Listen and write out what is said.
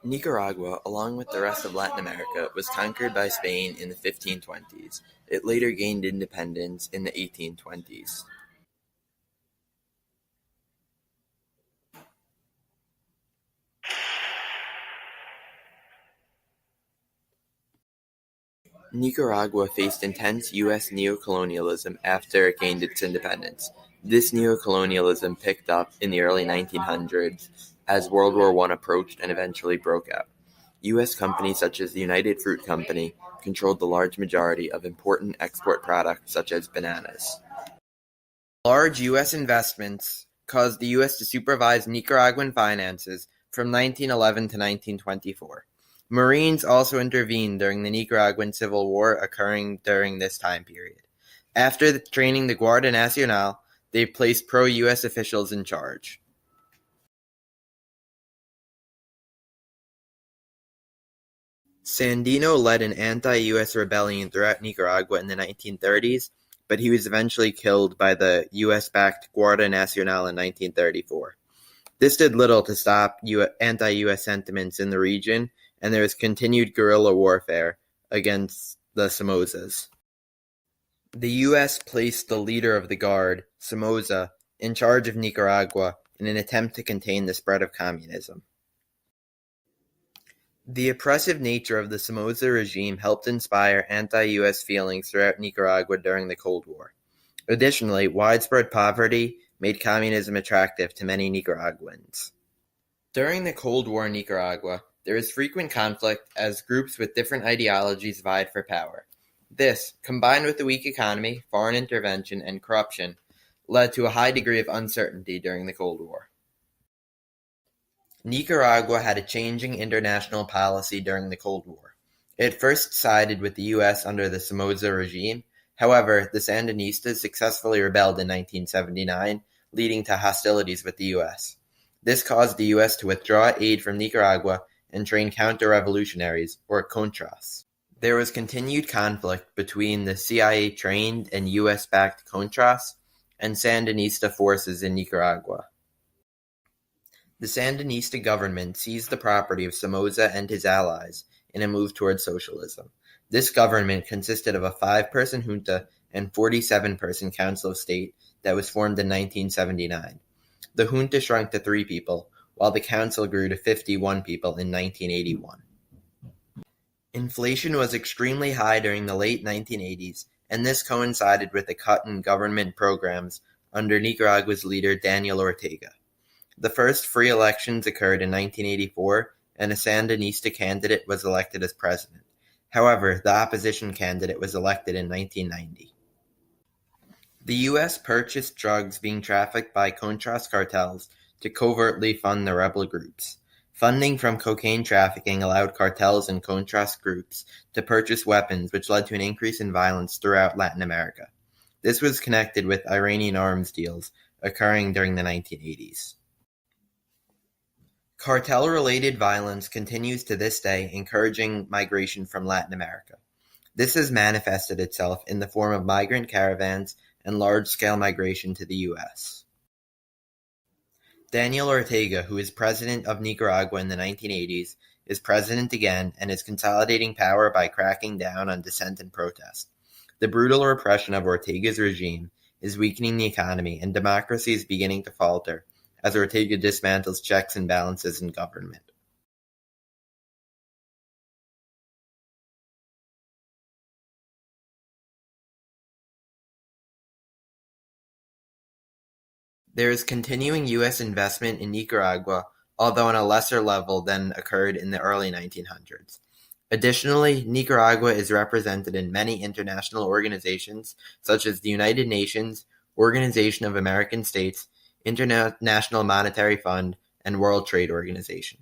Nicaragua, along with the rest of Latin America, was conquered by Spain in the 1520s. It later gained independence in the 1820s. Nicaragua faced intense U.S. neocolonialism after it gained its independence. This neocolonialism picked up in the early 1900s as World War I approached and eventually broke out. U.S. companies such as the United Fruit Company controlled the large majority of important export products such as bananas. Large U.S. investments caused the U.S. to supervise Nicaraguan finances from 1911 to 1924. Marines also intervened during the Nicaraguan Civil War occurring during this time period. After training the Guardia Nacional, they placed pro-U.S. officials in charge. Sandino led an anti-U.S. rebellion throughout Nicaragua in the 1930s, but he was eventually killed by the U.S.-backed Guardia Nacional in 1934. This did little to stop anti-U.S. sentiments in the region, and there was continued guerrilla warfare against the Somozas. The U.S. placed the leader of the Guard, Somoza, in charge of Nicaragua in an attempt to contain the spread of communism. The oppressive nature of the Somoza regime helped inspire anti-U.S. feelings throughout Nicaragua during the Cold War. Additionally, widespread poverty made communism attractive to many Nicaraguans. During the Cold War in Nicaragua, there was frequent conflict as groups with different ideologies vied for power. This, combined with the weak economy, foreign intervention, and corruption, led to a high degree of uncertainty during the Cold War. Nicaragua had a changing international policy during the Cold War. It first sided with the U.S. under the Somoza regime. However, the Sandinistas successfully rebelled in 1979, leading to hostilities with the U.S. This caused the U.S. to withdraw aid from Nicaragua and train counter-revolutionaries, or Contras. There was continued conflict between the CIA-trained and U.S.-backed Contras and Sandinista forces in Nicaragua. The Sandinista government seized the property of Somoza and his allies in a move towards socialism. This government consisted of a 5-person junta and 47-person council of state that was formed in 1979. The junta shrunk to 3 people, while the council grew to 51 people in 1981. Inflation was extremely high during the late 1980s, and this coincided with a cut in government programs under Nicaragua's leader Daniel Ortega. The first free elections occurred in 1984, and a Sandinista candidate was elected as president. However, the opposition candidate was elected in 1990. The U.S. purchased drugs being trafficked by Contras cartels to covertly fund the rebel groups. Funding from cocaine trafficking allowed cartels and Contras groups to purchase weapons, which led to an increase in violence throughout Latin America. This was connected with Iranian arms deals occurring during the 1980s. Cartel-related violence continues to this day, encouraging migration from Latin America. This has manifested itself in the form of migrant caravans and large-scale migration to the U.S. Daniel Ortega, who is president of Nicaragua in the 1980s, is president again and is consolidating power by cracking down on dissent and protest. The brutal repression of Ortega's regime is weakening the economy, and democracy is beginning to falter as Ortega dismantles checks and balances in government. There is continuing U.S. investment in Nicaragua, although on a lesser level than occurred in the early 1900s. Additionally, Nicaragua is represented in many international organizations such as the United Nations, Organization of American States, International Monetary Fund, and World Trade Organization.